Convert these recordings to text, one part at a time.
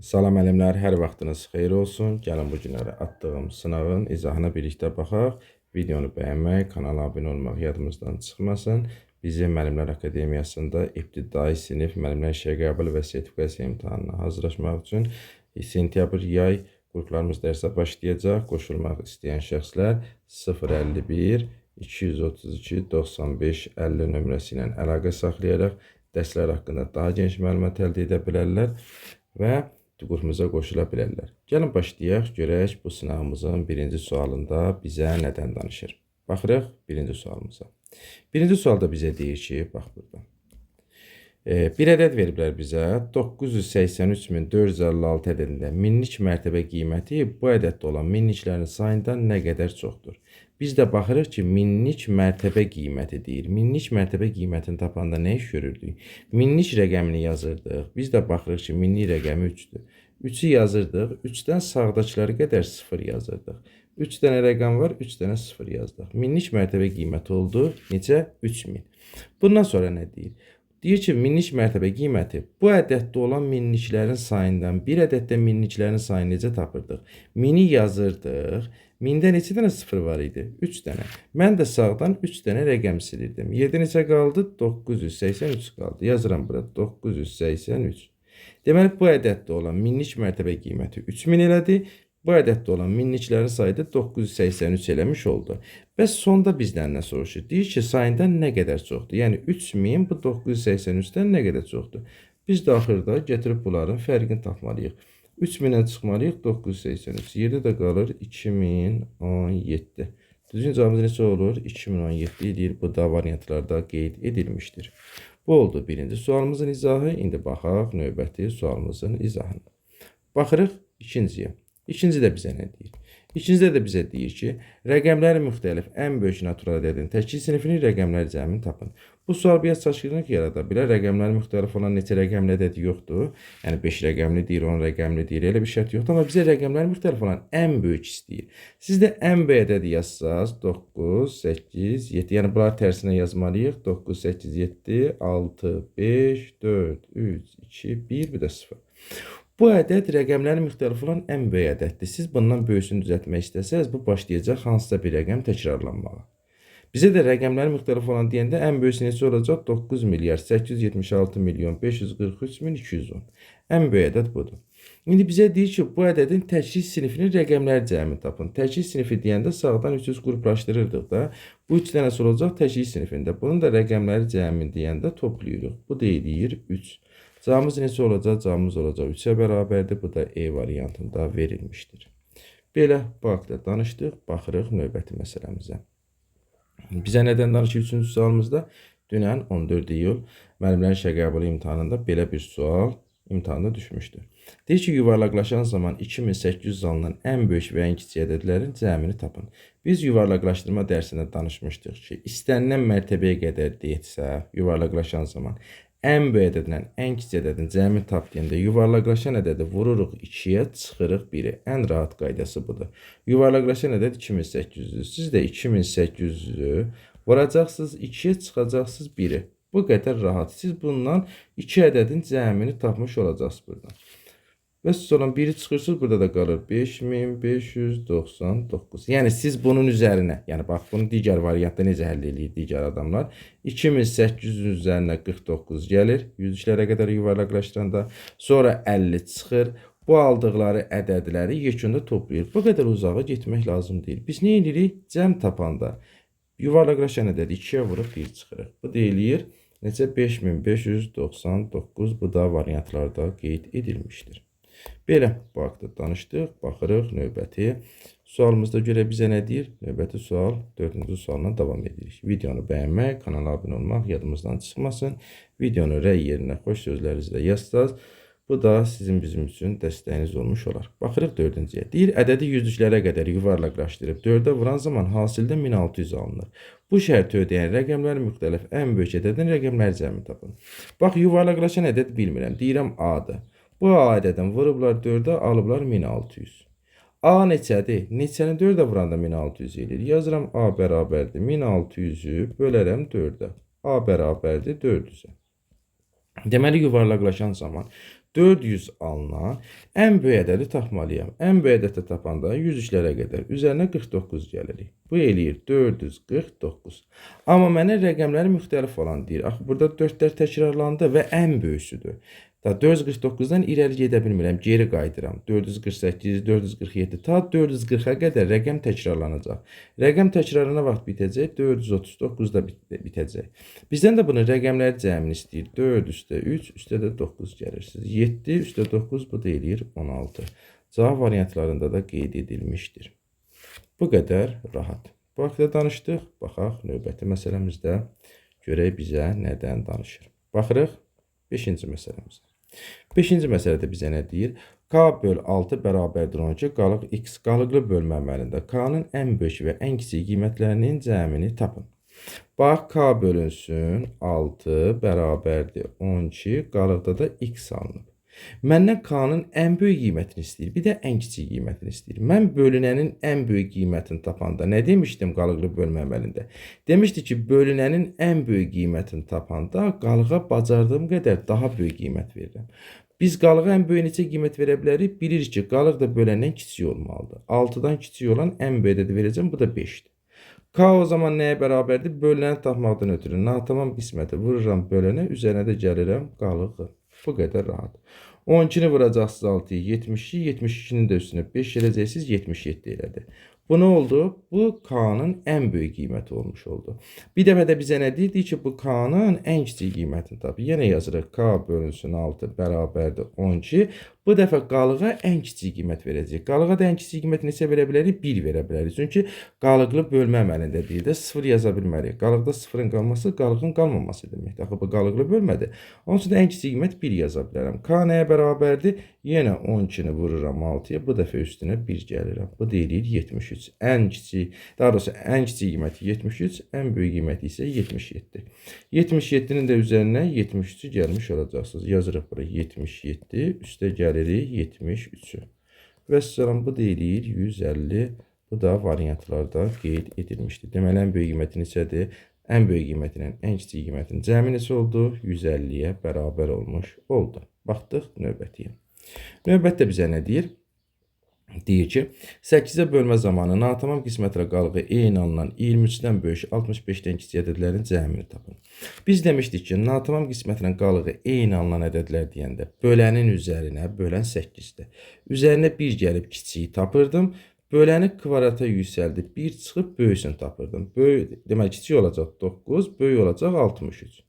Salam əlimlər, hər vaxtınız xeyir olsun. Gəlin bu günləri atdığım sınavın izahına birlikdə baxaq. Videonu bəyənmək, kanala abunə olmaq yadımızdan çıxmasın. Bizim Müəllimlər Akademiyasında ibtidai sinif müəllimlər işə qəbul və sertifikasiya imtahanına hazırlaşmaq üçün sentyabr yay qruplarımız dərsə başlayacaq. Qoşulmaq istəyən şəxslər 051 232 95 50 nömrəsi ilə əlaqə saxlayaraq dərslər haqqında daha geniş məlumat əldə edə bilərlər və qrupumuza qoşula bilərlər. Gəlin başlayaq, görək bu sınavımızın birinci sualında bizə nədən danışır. Baxırıq birinci sualımıza. Birinci sualda bizə deyir ki, bax burada. Bir ədəd veriblər bizə 983.456 ədədində minlik mərtəbə qiyməti bu ədəddə olan minliklərin sayından nə qədər çoxdur? Biz də baxırıq ki, minlik mərtəbə qiyməti deyir. Minlik mərtəbə qiymətini tapanda nə iş görürdük? Minlik rəqəmini yazırdıq. Biz də baxırıq ki, minlik rəqəmi 3-dür. 3-ü yazırdıq. 3-dən sağdakılara qədər 0 yazırdıq. 3 dənə rəqəm var, 3 dənə 0 yazdıq. Minlik mərtəbə qiyməti oldu. Necə? 3000. Bundan sonra nə deyir? Deyir ki, minlik mərtəbə qiyməti bu ədəddə olan minliklərin sayından bir ədəddə minliklərin sayını necə tapırdıq? Mini yazırdıq. Mində neçə dənə 0 var idi? 3 dənə. Mən də sağdan 3 dənə rəqəm silirdim. Yerdə neçə qaldı? 983 qaldı. Yazıram bura 983. Deməli, bu ədəddə olan minlik mərtəbə qiyməti 3000 elədi. Bu ədəddə olan minliklərin sayı da 983 eləmiş oldu. Bəs sonda bizdən nə soruşur? Deyir ki, sayından nə qədər çoxdur? Yəni 3000 bu 983-dən nə qədər çoxdur? Biz də axırda gətirib bunların fərqini tapmalıyıq. 3000-dən çıxmalıyıq 983. Yerdə də qalır 2017. Düzgün cavabımız neçə olur? 2017 deyir. Bu da variantlarda qeyd edilmişdir. Bu oldu birinci sualımızın izahı. İndi baxaq növbəti sualımızın izahına. Baxırıq ikinciyə. İkinci də bizə nə deyir? İkincidə də bizə deyir ki, rəqəmləri müxtəlif ən böyük natural ədədin təkil sinifinin rəqəmləri cəmini tapın. Bu sual biraz çaşqınlıq yarada bilər. Rəqəmləri müxtəlif olan neçə rəqəmli ədədi yoxdur. Yəni 5 rəqəmli deyir, 10 rəqəmli deyir. Elə bir şərt yoxdur. Amma bizə rəqəmləri müxtəlif olan ən böyük istəyir. Siz də ən böyük ədədi yazsaz 9, 8, 7. Yəni bunları tərsinə yazmalıyıq. 9, 8, 7, 6, 5, 4, 3, 2, 1, bir də 0. Bu ədəd rəqəmlərin müxtəlif olan ən böyük ədəddir. Siz bundan böyüsünü düzəltmək istəsəz, bu başlayacaq hansısa bir rəqəm təkrarlanmağa. Bizə də rəqəmlərin müxtəlif olan deyəndə ən böyüsü neçə olacaq? 9 milyard 876 milyon 543 min 210. Ən böyük ədəd budur. İndi bizə deyir ki, bu ədədin təklik sinifinin rəqəmləri cəmini tapın. Təklik sinifi deyəndə sağdan 300 qruplaşdırırdıq da. Bu 3 dənəsi olacaq təklik sinifində. Bunun da rəqəmləri cəmini deyəndə toplayırıq. Bu deyilir 3. Cavabımız neçə olacaq? Cavabımız olacaq 3-ə bərabərdir. Bu da E variantında verilmişdir. Belə bu haqda danışdıq. Baxırıq növbəti məsələmizə. Bizə nədən danışır 3-cü sualımızda? Dünən 14 iyul müəllimlərin işə qəbulu imtahanında belə bir sual imtahanda düşmüşdür. Deyir ki, yuvarlaqlaşan zaman 2800 alınan ən böyük və ən kiçik ədədlərin cəmini tapın. Biz yuvarlaqlaşdırma dərsində danışmışdıq ki, istənilən mərtəbəyə qədər deyilsə, yuvarlaqlaşan zaman ən böyük ədədlə ən kiçik ədədin cəmini tap deyəndə yuvarlaqlaşan ədədi vururuq 2-yə, çıxırıq 1-i. Ən rahat qaydası budur. Yuvarlaqlaşan ədəd 2800-dür. Siz də 2800-ü vuracaqsınız 2-yə, çıxacaqsınız 1-i. Bu qədər rahat. Siz bundan 2 ədədin cəmini tapmış olacaqsınız buradan. Və siz olan 1-i çıxırsınız, burada da qalır 5599. Yəni siz bunun üzərinə, yəni bax bunu digər variantda necə həll edir digər adamlar. 2800-ün üzərinə 49 gəlir, 100-lərə qədər yuvarlaqlaşdıranda, sonra 50 çıxır. Bu aldıqları ədədləri yekunda toplayır. Bu qədər uzağa getmək lazım deyil. Biz nə edirik? Cəm tapanda yuvarlaqlaşan ədədi 2-yə vurub 1 çıxırıq. Bu deyilir necə 5599. Bu da variantlarda qeyd edilmişdir. Belə bu haqda danışdıq. Baxırıq növbəti sualımızda görə bizə nə deyir? Növbəti sual 4-cü sualına davam edirik. Videonu bəyənmək, kanala abunə olmaq yadımızdan çıxmasın. Videonu rəy yerinə xoş sözlərinizlə yazsaz, bu da sizin bizim üçün dəstəyiniz olmuş olar. Baxırıq 4-cüyə. Deyir, ədədi yüzlüklərə qədər yuvarlaqlaşdırıb 4-ə vuran zaman hasildə 1600 alınır. Bu şərti ödəyən rəqəmlər müxtəlif ən böyük ədədin rəqəmləri cəmini tapın. Bax, yuvarlaqlaşan ədəd bilmirəm. Deyirəm A-dır. Bu A ədəddən vurublar 4-ə, alıblar 1600. A neçədir? Neçəni 4-ə vuranda 1600 edir. Yazıram A bərabərdir 1600-ü bölərəm 4-ə. A bərabərdir 400-ə. Deməli, yuvarlaqlaşan zaman 400 alınan ən böyük ədədi tapmalıyam. Ən böyük ədədi tapanda 100-lərə qədər üzərinə 49 gəlirik. Bu eləyir 449. Amma mənə rəqəmləri müxtəlif olan deyir. Axı burada 4-lər təkrarlandı və ən böyüsüdür. Da 449-dan irəli gedə bilmirəm, geri qayıdıram. 448, 447 ta 440-a qədər rəqəm təkrarlanacaq. Rəqəm təkrarına vaxt bitəcək, 439 da bitəcək. Bizdən də bunun rəqəmləri cəmini istəyir. 4 üstə 3, üstə də 9 gəlirsiniz. 7 üstə 9 bu da eləyir 16. Cavab variantlarında da qeyd edilmişdir. Bu qədər rahat. Bu haqda danışdıq. Baxaq növbəti məsələmizdə görək bizə nədən danışır. Baxırıq 5-ci məsələmizə. 5-ci məsələdə bizə nə deyir? K böl 6 bərabərdir 12, qalıq x qalıqlı bölmə əməlində K-nın ən böyük və ən kiçik qiymətlərinin cəmini tapın. Bax, K bölünsün 6 bərabərdir 12, qalıqda da x alınıb. Məndən K-nın ən böyük qiymətini istəyir, bir də ən kiçik qiymətini istəyir. Mən bölünənin ən böyük qiymətini tapanda nə demişdim qalıqlı bölmə əməlində? Demişdi ki, bölünənin ən böyük qiymətini tapanda qalığa bacardığım qədər daha böyük qiymət verirəm. Biz qalığa ən böyük neçə qiymət verə bilərik? Bilirik ki, qalıq da böləndən kiçik olmalıdır. 6-dan kiçik olan ən böyük ədədi verəcəm, bu da 5-dir. K o zaman nəyə bərabərdir? Bölünəni tapmaqdan ötürü natamam qisməti vururam bölənə, üzərinə də gəlirəm qalığı. Bu qədər rahat. 12-ni vuracaqsınız 6-yı, 72, 72-nin də üstünə 5 eləcəksiniz, 77 elədi. Bu nə oldu? Bu K-nın ən böyük qiyməti olmuş oldu. Bir dəfə də bizə nə deyildi ki, bu K-nın ən kiçik qiymətini tapır. Yenə yazırıq K bölünsün 6 bərabərdir 12. Bu dəfə qalığa ən kiçik qiymət verəcək. Qalığa da ən kiçik qiymət neçə verə bilərik? 1 verə bilərik. Çünki qalıqlı bölmə əməlində deyil də 0 yaza bilmərik. Qalıqda 0-ın qalması qalığın qalmaması deməkdir. Axı bu qalıqlı bölmədir. Onun üçün də ən kiçik qiymət 1 yaza bilərəm. K nəyə bərabərdir? Yenə 12-ni vururam 6-ya. Bu dəfə üstünə 1 gəlirəm. Bu deyilir 73. Ən kiçik, daha doğrusu ən kiçik qiyməti 73, ən böyük qiyməti isə 77. 77-nin də üzərinə 73-ü gəlmiş olacaqsınız. Yazırıq bura 77, üstə gəlirik 73-ü. Vəssalam, bu deyilir 150. Bu da variantlarda qeyd edilmişdir. Deməli, ən böyük qiyməti neçədir? Ən böyük qiymətinin ən kiçik qiymətinin cəmi neçə oldu? 150-yə bərabər olmuş oldu. Baxdıq növbətiyə. Növbətdə bizə nə deyir? Deyir ki, 8-ə bölmə zamanı natamam qismətlə qalığı eyni alınan 23-dən böyük 65-dən kiçik ədədlərin cəmini tapın. Biz demişdik ki, natamam qismətlə qalığı eyni alınan ədədlər deyəndə bölənin üzərinə bölən 8-dir. Üzərinə 1 gəlib kiçiyi tapırdım. Böləni kvadrata yüksəldib 1 çıxıb böyüsünü tapırdım. Deməli, kiçik olacaq 9, böyük olacaq 63.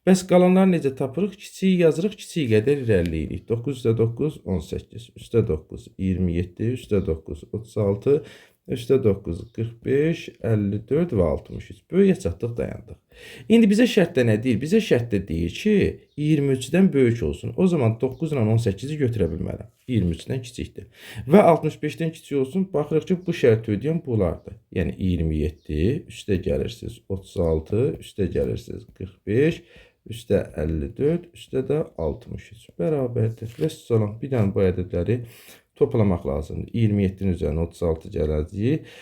Bəs qalanlar necə tapırıq? Kiçiyi yazırıq, kiçiyi qədər irəliləyirik. 9 üstə 9, 18, üstə 9, 27, üstə 9, 36, üstə 9, 45, 54 və 63. Böyüyə çatdıq, dayandıq. İndi bizə şərtdə nə deyir? Bizə şərtdə deyir ki, 23-dən böyük olsun. O zaman 9 ilə 18-i götürə bilmərəm. 23-dən kiçikdir. Və 65-dən kiçik olsun. Baxırıq ki, bu şərti ödəyən bunlardır. Yəni 27, üstə gəlirsiniz 36, üstə gəlirsiniz 45, üstə 54, üstə də 63. Bərabərdir. Vəssalam, bir dənə bu ədədləri toplamaq lazımdır. 27-nin üzərinə 36 gələcək.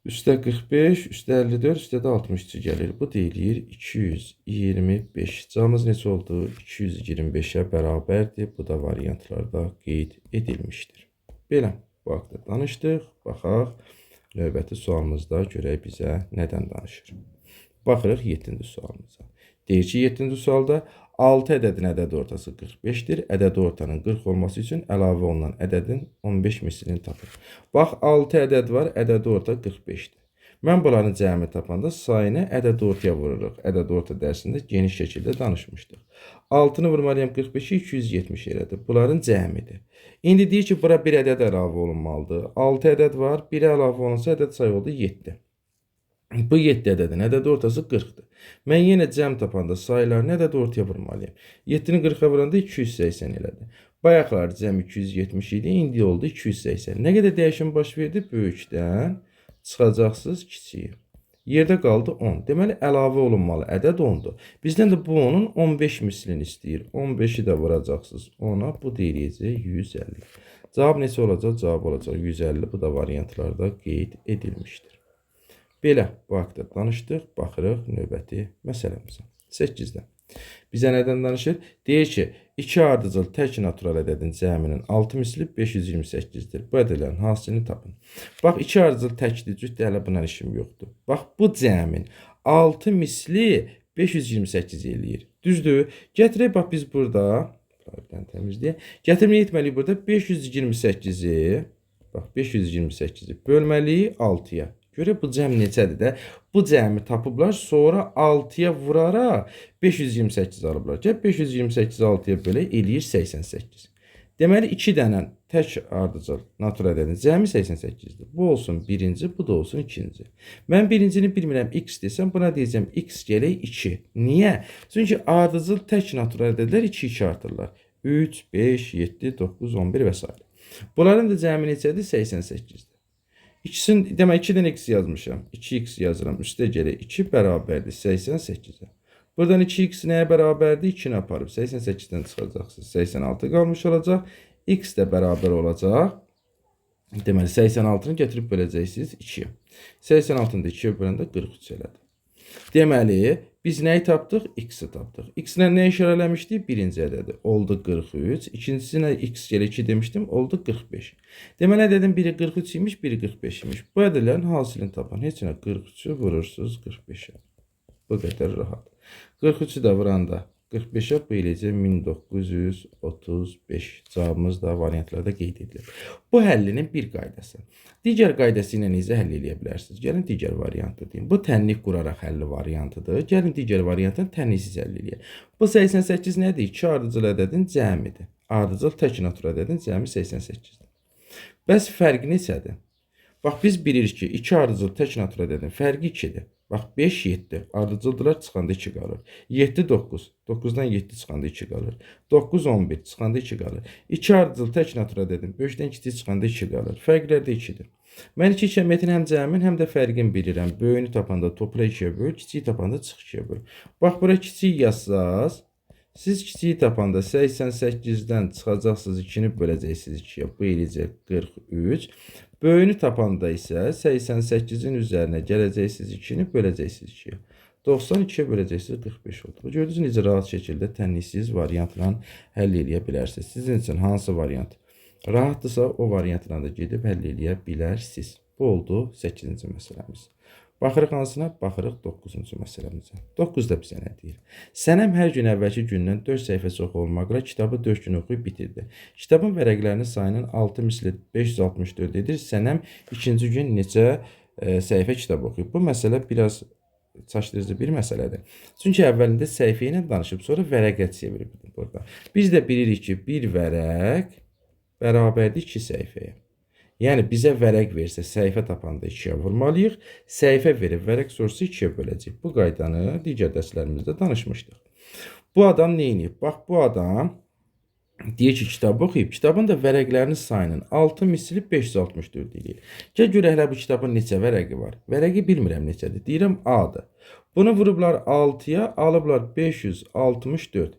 Üstə 45, üstə 54, üstə də 63 gəlir. Bu deyilir 225. Cavabımız neçə oldu? 225-ə bərabərdir. Bu da variantlarda qeyd edilmişdir. Belə, bu haqda danışdıq. Baxaq, növbəti sualımızda görək bizə nədən danışır. Baxırıq 7-ci sualımıza. Deyir ki, 7-ci sualda 6 ədədin ədəd ortası 45-dir. Ədəd ortanın 40 olması üçün əlavə olunan ədədin 15 mislini tapır. Bax, 6 ədəd var, ədəd orta 45-dir. Mən bunların cəmini tapanda sayını ədəd ortaya vururuq. Ədəd orta dərsində geniş şəkildə danışmışdıq. 6-nı vurmalıyam 45-i 270 elədir. Bunların cəmidir. İndi deyir ki, bura bir ədəd əlavə olunmalıdır. 6 ədəd var, biri əlavə olunsa ədəd sayı oldu 7. Bu 7 ədədin ədəd ortası 40-dır. Mən yenə cəm tapanda sayılarını ədəd ortaya vurmalıyım. 7-ni 40-a vuranda 280 elədi. Bayaqlar cəm 270 idi, indi oldu 280. Nə qədər dəyişim baş verdi? Böyükdən çıxacaqsınız kiçiyi. Yerdə qaldı 10. Deməli, əlavə olunmalı ədəd 10-dur. Bizdən də bu onun 15 mislini istəyir. 15-i də vuracaqsınız 10-a, bu deyiləcək 150. Cavab neçə olacaq? Cavab olacaq 150. Bu da variantlarda qeyd edilmişdir. Belə, bu haqda danışdıq. Baxırıq növbəti məsələmizə. 8-də. Bizə nədən danışır? Deyir ki, 2 ardıcıl tək natural ədədin cəminin 6 misli 528-dir. Bu ədədlərin hasilini tapın. Bax, 2 ardıcıl təkdir, cütdür, hələ buna işim yoxdur. Bax, bu cəmin 6 misli 528 eləyir. Düzdür? Gətirək, bax, biz burada, təmizləyək. Gətirməyə etməliyik burada 528-i, bax, 528-i bölməliyik 6-ya. Görək bu cəm necədir də? Bu cəmi tapıblar, sonra 6-ya vuraraq 528 alıblar. Gəl 528 6-ya belə eləyir 88. Deməli 2 dənə tək ardıcıl natural ədədin cəmi 88-dir. Bu olsun birinci, bu da olsun ikinci. Mən birincini bilmirəm x desəm, buna deyəcəm x gələk 2. Niyə? Çünki ardıcıl tək natural ədədlər 2 artırlar. 3, 5, 7, 9, 11 və s. Bunların da cəmi necədir? 88-dir. İkisini, demək 2 dənə x yazmışam. 2x yazıram. Üstə gələk 2 bərabərdir 88-ə. Buradan 2x nəyə bərabərdir? 2-ni aparıb 88-dən çıxacaqsınız. 86 qalmış olacaq. X də bərabər olacaq. Deməli 86-nı gətirib böləcəksiniz 2-yə. 86-nı da 2-yə böləndə 43 elədi. Deməli, biz nəyi tapdıq? X-i tapdıq. X-lə nə işarələmişdik? Birinci ədədi. Oldu 43. İkincisinə x gələ 2 demişdim. Oldu 45. Deməli, ədədin biri 43 imiş, biri 45 imiş. Bu ədədlərin hasilini tapan. Heç nə 43-ü vurursunuz 45-ə. Bu qədər rahat. 43-ü də vuranda 45-ə bu eləcə 1935. Cavabımız da variantlarda qeyd edilir. Bu həllinin bir qaydası. Digər qaydası ilə necə həll edə bilərsiniz? Gəlin digər variantı deyim. Bu tənlik quraraq həlli variantıdır. Gəlin digər variantını tənliksiz həll edək. Bu 88 nədir? 2 ardıcıl ədədin cəmidir. Ardıcıl tək natural ədədin cəmi 88-dir. Bəs fərqi neçədir? Bax, biz bilirik ki, 2 ardıcıl tək natural ədədin fərqi 2-dir. Bax, 5, 7. Ardıcıldılar, çıxanda 2 qalır. 7, 9. 9-dan 7 çıxanda 2 qalır. 9, 11. Çıxanda 2 qalır. 2 ardıcıl tək natural ədədin 5-dən kiçik çıxanda 2 qalır. Fərqlər də 2-dir. Mən 2 kəmiyyətin həm cəmin, həm də fərqini bilirəm. Böyüyünü tapanda topla 2-yə böl, kiçiyi tapanda çıx 2-yə böl. Bax, bura kiçik yazsaz, siz kiçiyi tapanda 88-dən çıxacaqsınız, 2-ni böləcəksiniz 2-yə. Bu eləyəcək 43. Böyüyünü tapanda isə 88-in üzərinə gələcəksiniz 2-ni böləcəksiniz 2-yə. 92-yə böləcəksiniz 45 oldu. Gördünüz necə rahat şəkildə tənliksiz variantla həll edə bilərsiniz. Sizin üçün hansı variant rahatdırsa o variantla da gedib həll edə bilərsiniz. Bu oldu 8-ci məsələmiz. Baxırıq hansına? Baxırıq 9-cu məsələmizə. 9 da bizə nə deyir? Sənəm hər gün əvvəlki gündən 4 səhifə çox olmaqla kitabı 4 gün oxuyub bitirdi. Kitabın vərəqlərinin sayının 6 misli 564 edir. Sənəm ikinci gün neçə səhifə kitab oxuyub? Bu məsələ biraz çaşdırıcı bir məsələdir. Çünki əvvəlində səhifə ilə danışıb, sonra vərəqə çevirib burada. Biz də bilirik ki, bir vərəq bərabərdir 2 səhifəyə. Yəni, bizə vərəq versə, səhifə tapanda 2-yə vurmalıyıq. Səhifə verib, vərəq sorsa 2-yə böləcək. Bu qaydanı digər dərslərimizdə danışmışdıq. Bu adam nə edib? Bax, bu adam deyir ki, kitabı oxuyub. Kitabın da vərəqlərinin sayının 6 misli 564 eləyir. Gəl görək, hələ bu kitabın neçə vərəqi var? Vərəqi bilmirəm neçədir. Deyirəm, A-dır. Bunu vurublar 6-ya, alıblar 564.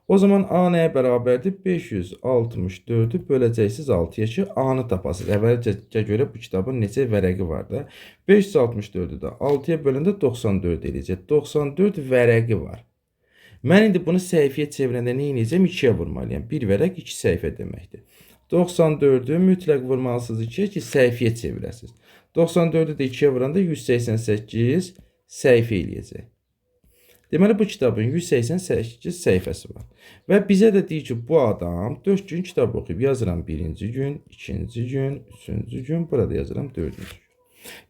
O zaman A nəyə bərabərdir? 564-ü böləcəksiniz 6-ya ki, A-nı tapasınız. Əvvəlcə görə bu kitabın neçə vərəqi var da? 564-ü də 6-ya böləndə 94 eləyəcək. 94 vərəqi var. Mən indi bunu səhifəyə çevirəndə nə edəcəm? 2-yə vurmalıyam. Bir vərəq 2 səhifə deməkdir. 94-ü mütləq vurmalısınız 2-yə ki, səhifəyə çevirəsiniz. 94-ü də 2-yə vuranda 188 səhifə eləyəcək. Deməli, bu kitabın 188 səhifəsi var. Və bizə də deyir ki, bu adam 4 gün kitab oxuyub. Yazıram 1-ci gün, 2-ci gün, 3-cü gün, burada yazıram 4-cü gün.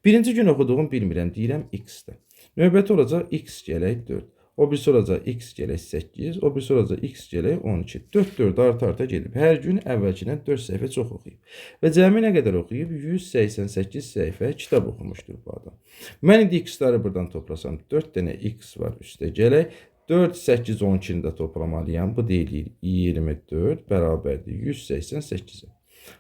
1-ci gün oxuduğum bilmirəm, deyirəm x-dir. Növbəti olacaq x gələk 4. O birisi olacaq x gələk 8, o birisi olacaq x gələk 12. 4 arta gedib. Hər gün əvvəlkindən 4 səhifə çox oxuyub. Və cəmi nə qədər oxuyub? 188 səhifə kitab oxumuşdur bu adam. Mən indi x-ləri buradan toplasam, 4 dənə x var üstə gələk. 4, 8, 12-ni də toplamalıyam. Bu deyilir 24 bərabərdir 188-ə.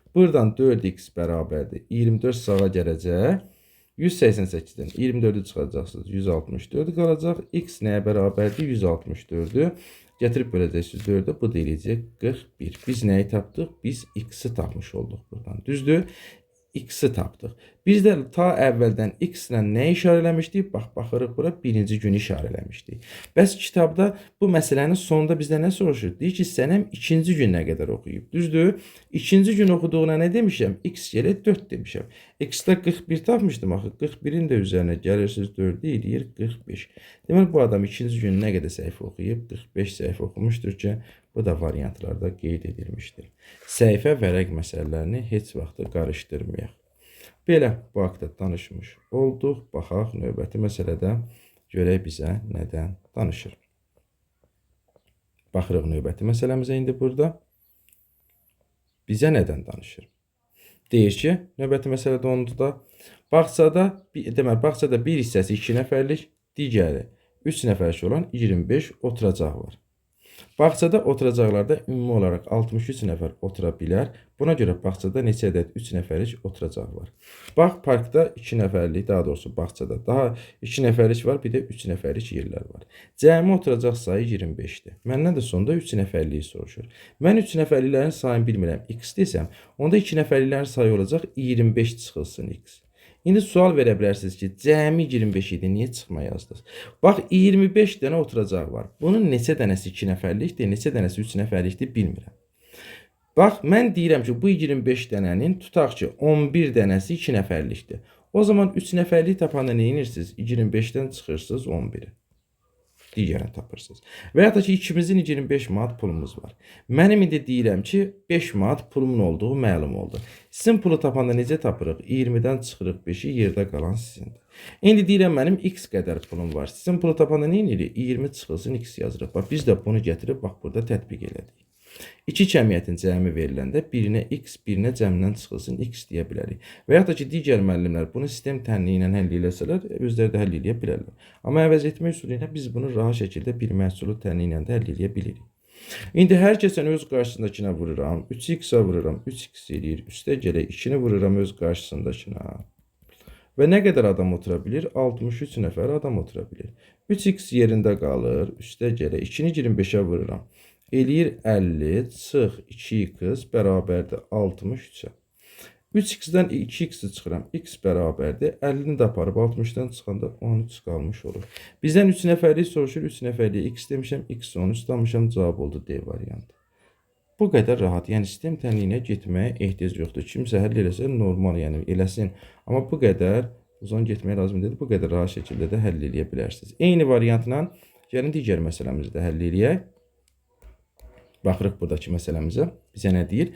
Buradan 4x bərabərdir 24 sağa gələcək. 188-dən 24-ü çıxacaqsınız, 164 qalacaq. X nəyə bərabərdir? 164-ü gətirib böləcəksiniz 4-ə, bu deyiləcək 41. Biz nəyi tapdıq? Biz x-i tapmış olduq buradan. Düzdür? x-i tapdıq. Biz də ta əvvəldən x ilə nə işarə eləmişdik? Bax, baxırıq bura birinci günü işarə eləmişdik. Bəs kitabda bu məsələnin sonunda bizdə nə soruşur? Deyir ki, sənəm ikinci gün nə qədər oxuyub? Düzdür? İkinci gün oxuduğuna nə demişəm? X yerə 4 demişəm. X-də 41 tapmışdım axı. 41-in də üzərinə gəlirsiniz 4-ü eləyir 45. Deməli, bu adam ikinci gün nə qədər səhifə oxuyub? 45 səhifə oxumuşdur ki, bu da variantlarda qeyd edilmişdir. Səhifə vərəq məsələlərini heç vaxt qarışdırmayaq. Belə bu haqda danışmış olduq. Baxaq növbəti məsələdə görək bizə nədən danışır. Baxırıq növbəti məsələmizə indi burada. Bizə nədən danışır? Deyir ki, növbəti məsələdə ondur da, bağçada bir hissəsi 2 nəfərlik, digəri 3 nəfərlik olan 25 oturacaq var. Bağçada oturacaqlarda ümumi olaraq 63 nəfər otura bilər. Buna görə bağçada neçə ədəd 3 nəfərlik oturacaq var. Bax, parkda 2 nəfərlik, daha doğrusu bağçada daha 2 nəfərlik var, bir də 3 nəfərlik yerlər var. Cəmi oturacaq sayı 25-dir. Məndən də sonda 3 nəfərliyi soruşur. Mən 3 nəfərliklərin sayını bilmirəm, x desəm, onda 2 nəfərliklərin sayı olacaq 25 çıxılsın x. İndi sual verə bilərsiniz ki, cəmi 25 idi, niyə çıxma yazdınız? Bax, 25 dənə oturacaq var. Bunun neçə dənəsi 2 nəfərlikdir, neçə dənəsi 3 nəfərlikdir, bilmirəm. Bax, mən deyirəm ki, bu 25 dənənin tutaq ki, 11 dənəsi 2 nəfərlikdir. O zaman 3 nəfərlik tapanda nə edirsiniz? 25-dən çıxırsınız 11-i. Digərini tapırsınız. Və ya da ki, ikimizin 25 manat pulumuz var. Mənim indi deyirəm ki, 5 manat pulumun olduğu məlum oldu. Sizin pulu tapanda necə tapırıq? 20-dən çıxırıq 5-i, yerdə qalan sizindir. İndi deyirəm, mənim x qədər pulum var. Sizin pulu tapanda nə edirik? 20 çıxılsın x yazırıq. Bax, biz də bunu gətirib, bax, burada tətbiq elədik. İki cəmiyyətin cəmi veriləndə birinə x, birinə cəmdən çıxılsın x deyə bilərik. Və ya da ki, digər müəllimlər bunu sistem tənliyi ilə həll eləsələr, özləri də həll eləyə bilərlər. Amma əvəz etmək üsulu ilə biz bunu rahat şəkildə bir məhsulu tənliyi ilə də həll eləyə bilirik. İndi hər kəsən öz qarşısındakına vururam, 3x-a vururam, 3x eləyir, üstə gələk 2-ni vururam öz qarşısındakına. Və nə qədər adam otura bilir? 63 nəfər adam otura bilir. 3x yerində qalır, üstə gələk 2-ni 25-ə vururam. Eləyir 50, çıx 2x bərabərdir 63-ə. 3x-dən 2x-i çıxıram, x bərabərdir. 50-ni də aparıb 60-dan çıxanda 13 qalmış olur. Bizdən 3 nəfərlik soruşur, 3 nəfərlik x demişəm, x 13 damışam, cavab oldu D variantı. Bu qədər rahat, yəni sistem tənliyinə getməyə ehtiyac yoxdur. Kimsə həll eləsə normal, yəni eləsin. Amma bu qədər uzun getməyə lazım deyil, bu qədər rahat şəkildə də həll eləyə bilərsiniz. Eyni variantla gəlin digər məsələmizi də həll eləyək. Baxırıq buradakı məsələmizə. Bizə nə deyir?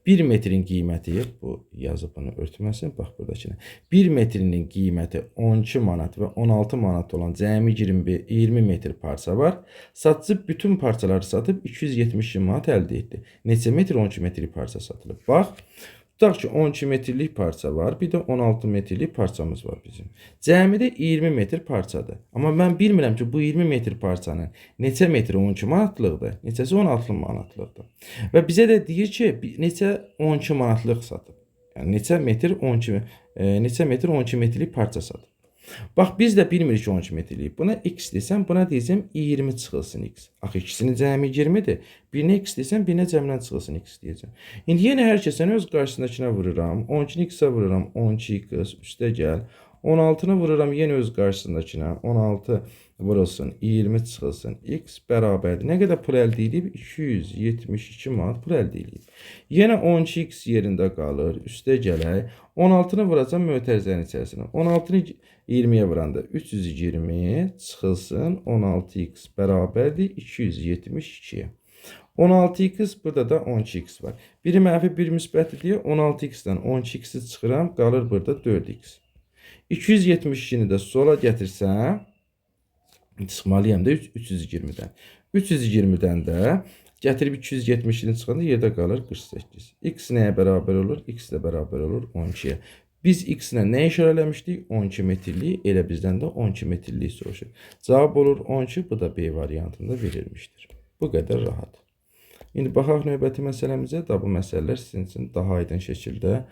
1 metrin qiyməti, bu yazıb bunu örtməsin, bax buradakına. 1 metrinin qiyməti 12 manat və 16 manat olan cəmi 20 metr parça var. Satıcı bütün parçaları satıb 270 manat əldə etdi. Neçə metr 12 metrlik parça satılıb? Bax, tutaq ki, 12 metrlik parça var, bir də 16 metrlik parçamız var bizim. Cəmidə 20 metr parçadır. Amma mən bilmirəm ki, bu 20 metr parçanın neçə metri 12 manatlıqdır, neçəsi 16 manatlıqdır. Və bizə də deyir ki, neçə 12 manatlıq satıb. Yəni, neçə metr 12 metrlik parça satıb. Bax, biz də bilmirik ki, 12 metrlik. Buna x desəm, buna deyəcəm 20 çıxılsın x. Axı, ikisinin cəmi 20-dir. Birinə x desəm, birinə cəmdən çıxılsın x deyəcəm. İndi yenə hər kəsən öz qarşısındakına vururam. 12-ni x-a vururam, 12x, üstə gəl. 16-nı vururam yenə öz qarşısındakına. 16 vurulsun, 20 çıxılsın. X bərabərdir. Nə qədər pul əldə edib? 272 manat pul əldə edib. Yenə 12x yerində qalır. Üstə gələk. 16-nı vuracam mötərizənin içərisinə. 16-nı 20-yə vuranda 320 çıxılsın. 16x bərabərdir 272-yə. 16x, burada da 12x var. Biri mənfi, biri müsbətdir deyə 16x-dən 12x-i çıxıram. Qalır burada 4x. 272-ni də sola gətirsəm, çıxmalıyam da 320-dən. 320-dən də gətirib 270-ni çıxanda yerdə qalır 48. X nəyə bərabər olur? X də bərabər olur 12-yə. Biz x-nə nə işarə eləmişdik? 12 metrlik, elə bizdən də 12 metrlik soruşur. Cavab olur 12, bu da B variantında verilmişdir. Bu qədər rahat. İndi baxaq növbəti məsələmizə. Bu məsələlər sizin üçün daha aydın şəkildə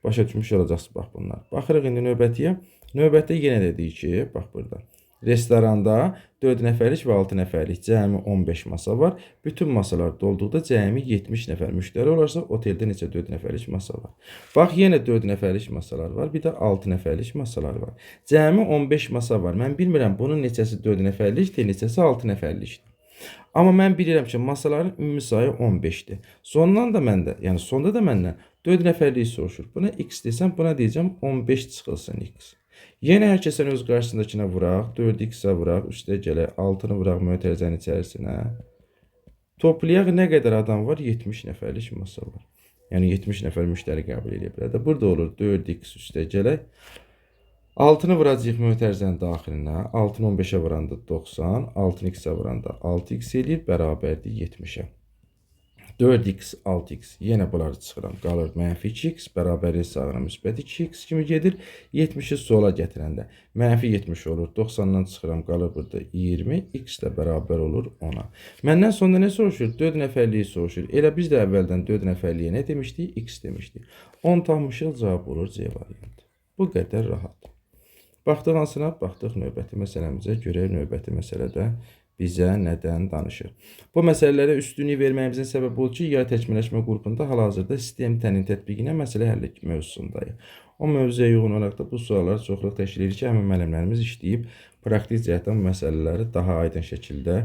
başa düşmüş olacaqsınız, bax bunlar. Baxırıq indi növbətiyə. Növbətdə yenə də deyik ki, bax burada. Restoranda 4 nəfərlik və 6 nəfərlik cəmi 15 masa var. Bütün masalar dolduqda cəmi 70 nəfər müştəri olarsa, oteldə necə 4 nəfərlik masa var? Bax, yenə 4 nəfərlik masalar var, bir də 6 nəfərlik masalar var. Cəmi 15 masa var. Mən bilmirəm bunun neçəsi 4 nəfərlikdir, neçəsi 6 nəfərlikdir. Amma mən bilirəm ki, masaların ümumi sayı 15-dir. Sonda da məndən 4 nəfərlik soruşur. Buna x desəm, buna deyəcəm 15 çıxılsın x. Yenə hər kəsən öz qarşısındakına vuraq, 4x-ə vuraq, üstə gələk, 6-nı vuraq mötərizənin içərisinə. Toplayaq, nə qədər adam var? 70 nəfərlik masa var. Yəni 70 nəfər müştəri qəbul edə bilər. Burada olur 4x üstə gələk. 6-nı vuracaq mötərizənin daxilinə. 6-nı 15-ə vuranda 90, 6-nı x-ə vuranda 6x eləyir, bərabərdir 70-ə. 4x, 6x. Yenə bunları çıxıram. Qalır mənfi 2x, bərabərlik sağına müsbət 2x kimi gedir. 70-i sola gətirəndə mənfi 70 olur. 90-dan çıxıram, qalır burada 20. X də bərabər olur 10-a. Məndən sonda nə soruşur? 4 nəfərliyi soruşur. Elə biz də əvvəldən 4 nəfərliyə nə demişdik? X demişdik. 10 tapmışıq, cavab olur C variantı. Bu qədər rahat. Baxdıq hansına? Baxdıq növbəti məsələmizə. Görək növbəti məsələdə bizə nədən danışır. Bu məsələlərə üstünlük verməyimizin səbəbi odur ki, yay təkmilləşmə qrupunda hal-hazırda sistem təmin tətbiqinə məsələ həlli mövzusundayıq. O mövzuya uyğun olaraq da bu suallar çoxluq təşkil edir ki, həmin müəllimlərimiz işləyib praktik cəhətdən bu məsələləri daha aydın şəkildə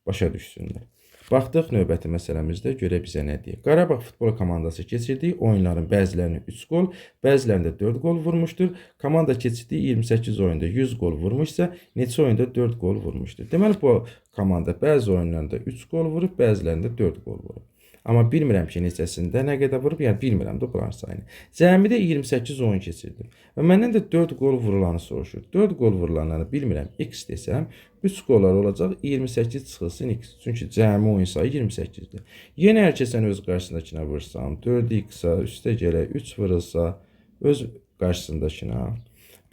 başa düşsünlər. Baxdıq növbəti məsələmizdə görək bizə nə deyir. Qarabağ futbol komandası keçirdiyi oyunların bəzilərini 3 qol, bəzilərində 4 qol vurmuşdur. Komanda keçirdiyi 28 oyunda 100 qol vurmuşsa, neçə oyunda 4 qol vurmuşdur. Deməli, bu komanda bəzi oyunlarında 3 qol vurub, bəzilərində 4 qol vurub. Amma bilmirəm ki, neçəsində nə qədər vurub, yəni bilmirəm də bunların sayını. Cəmidə 28 oyun keçirdim. Və məndən də 4 qol vurulanı soruşur. 4 qol vurulanları bilmirəm, x desəm, 3 qollar olacaq, 28 çıxılsın x. Çünki cəmi oyun sayı 28-dir. Yenə hər kəsən öz qarşısındakına vursam, 4x-a, üstə gələk, 3 vurulsa, öz qarşısındakına.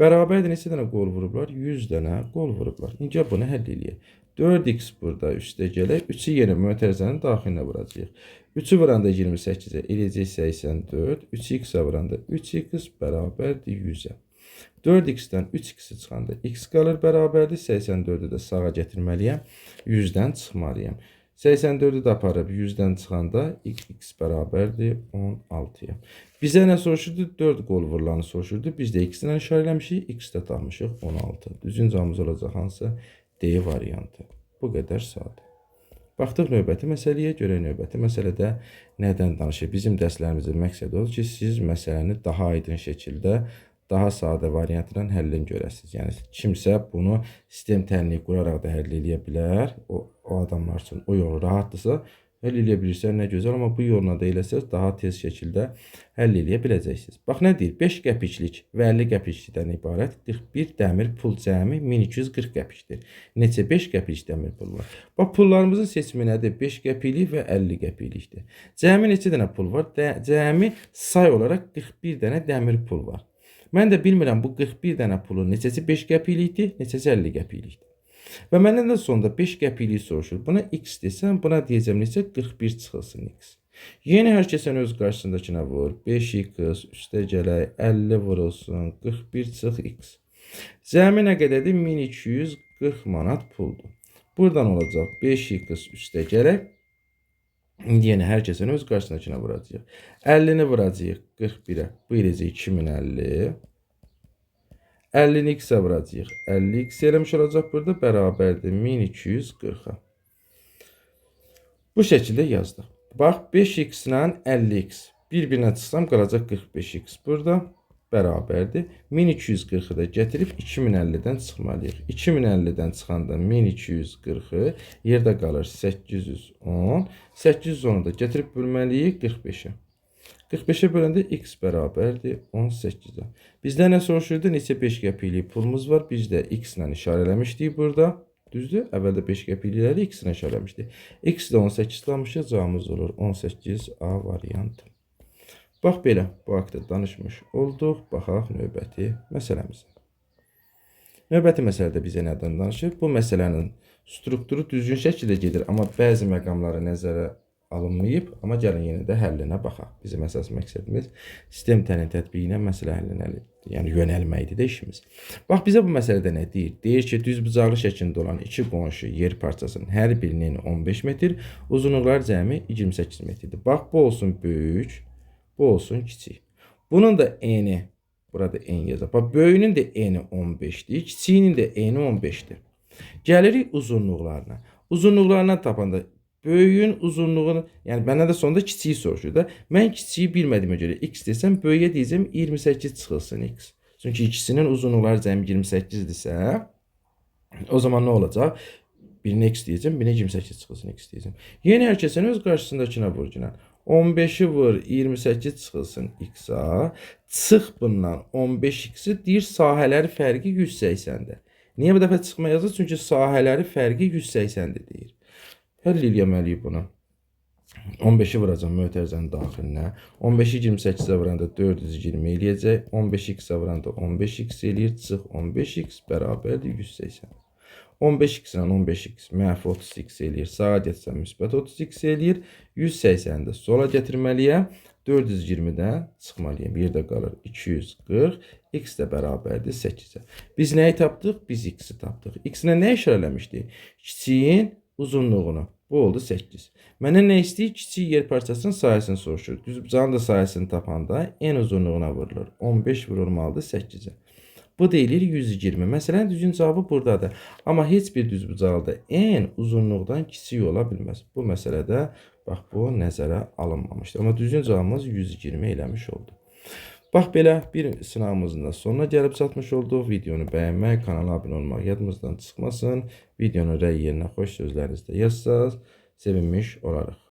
Bərabərdə neçə dənə qol vurublar? 100 dənə qol vurublar. İncə bunu həll eləyək. 4x burada üstə gələk, 3-ü yenə mötərizənin daxilinə vuracaq. 3-ü vuranda 28-ə eləyəcək 84, 3x-ə vuranda 3x bərabərdir 100-ə. 4x-dən 3x-i çıxanda x qalır bərabərdir, 84-ü də sağa gətirməliyəm, 100-dən çıxmalıyam. 84-ü də aparıb 100-dən çıxanda x bərabərdir 16-ya. Bizə nə soruşurdu? 4 qol vurulanı soruşurdu. Biz də x-lə işarə eləmişik, x də tapmışıq 16. Düzgün cavabımız olacaq hansı? D variantı. Bu qədər sadə. Baxdıq növbəti məsələyə, görək növbəti məsələdə nədən danışır? Bizim dərslərimizin məqsədi odur ki, siz məsələni daha aydın şəkildə, daha sadə variantla həllini görəsiniz. Yəni, kimsə bunu sistem tənliyi quraraq da həll edə bilər. O adamlar üçün o yolu rahatdırsa, həll edə bilirsə nə gözəl, amma bu yolla da eləsəz daha tez şəkildə həll edə biləcəksiniz. Bax, nə deyir? 5 qəpiklik və 50 qəpiklikdən ibarət 41 dəmir pul cəmi 1240 qəpikdir. Neçə 5 qəpiklik dəmir pul var? Bax, pullarımızın seçimi nədir? 5 qəpiklik və 50 qəpiklikdir. Cəmi neçə dənə pul var? Cəmi say olaraq 41 dənə dəmir pul var. Mən də bilmirəm bu 41 dənə pulun neçəsi 5 qəpiklikdir, neçəsi 50 qəpiklikdir. Və məndən də sonda 5 qəpiklik soruşur. Buna x desəm, buna deyəcəm neçə? 41 çıxılsın x. Yenə hər kəsən öz qarşısındakına vur. 5x üstə gələk, 50 vurulsun, 41 çıx x. Cəmi nə qədərdir? 1240 manat puldur. Buradan olacaq 5x üstə gələk. İndi yenə hər kəsən öz qarşısındakına vuracaq. 50-ni vuracaq 41-ə. Bu eləcək 2050. 50-ni x-ə vuracaq. 50x eləmiş olacaq burada, bərabərdir 1240-a. Bu şəkildə yazdıq. Bax, 5x ilə 50x bir-birinə çıxsam qalacaq 45x burada, bərabərdir. 1240-ı da gətirib 2050-dən çıxmalıyıq. 2050-dən çıxanda 1240-ı yerdə qalır 810. 810-u da gətirib bölməliyik 45-ə. 45-ə böləndə x bərabərdir 18-ə. Bizdə nə soruşurdu? Neçə 5 qəpiklik pulumuz var? Biz də x ilə işarə eləmişdik burada. Düzdür? Əvvəldə 5 qəpiklikləri x ilə işarə eləmişdik. X də 18 tapmışıq. Cavabımız olur 18A variantı. Bax belə, bu haqda danışmış olduq. Baxaq növbəti məsələmizə. Növbəti məsələdə bizə nədən danışır? Bu məsələnin strukturu düzgün şəkildə gedir, amma bəzi məqamları nəzərə alınmayıb, amma gəlin yenə də həllinə baxaq. Bizim əsas məqsədimiz sistem təhlil tətbiqi ilə məsələ həllinə, yəni yönəlməkdir də işimiz. Bax, bizə bu məsələdə nə deyir? Deyir ki, düzbucaqlı şəklində olan iki qonşu yer parçasının hər birinin 15 metr, uzunluqları cəmi 28 metrdir. Bax, bu olsun böyük, bu olsun kiçik. Bunun da eni, burada en yazaq. Bax, böyüyünün də eni 15-dir, kiçiyinin də eni 15-dir. Gəlirik uzunluqlarına. Uzunluqlarına tapanda böyüyün uzunluğunu, yəni məndən də sonunda kiçiyi soruşur da. Mən kiçiyi bilmədiyimə görə x desəm, böyüyə deyəcəm 28 çıxılsın x. Çünki ikisinin uzunluqları cəmi 28-dirsə, o zaman nə olacaq? Birinə x deyəcəm, birinə 28 çıxılsın x deyəcəm. Yeni hər kəsən öz qarşısındakına vur günə. 15'i vur 28 çıxılsın x-a. Çıx bundan 15x-i deyir sahələri fərqi 180-dir. Niyə bu dəfə çıxma yazır? Çünki sahələri fərqi 180-dir deyir. Həll eləməliyik bunu. 15'i vuracağım mötərizənin daxilinə. 15'i 28'ə vuranda 420 eləyəcək. 15x-ə vuranda 15x eləyir. Çıx 15x bərabərdir 180. 15x ilə 15x mənfi 30x eləyir. Sağa getsəm müsbət 30x eləyir. 180-i də sola gətirməliyəm. 420-dən çıxmalıyım. Bir də qalır 240. X də bərabərdir 8-ə. Biz nəyi tapdıq? Biz x-i tapdıq. X-nə nə işarələmişdik? Kiçiyin uzunluğunu. Bu oldu 8. Mənə nə istəyir? Kiçik yer parçasının sayəsini soruşur. Düzbucağın da sayəsini tapanda en uzunluğuna vurulur. 15 vurulmalıdır 8-ə. Bu deyilir 120. Məsələn, düzgün cavabı buradadır. Amma heç bir düzbucaqda en uzunluqdan kiçik ola bilməz. Bu məsələdə bax bu nəzərə alınmamışdır. Amma düzgün cavabımız 120 eləmiş oldu. Bax belə bir sınavımızın da sonuna gəlib çatmış olduq. Videonu bəyənmək, kanala abunə olmaq yadımızdan çıxmasın. Videonun rəy yerinə xoş sözlərinizdə yazsaz sevinmiş olarıq.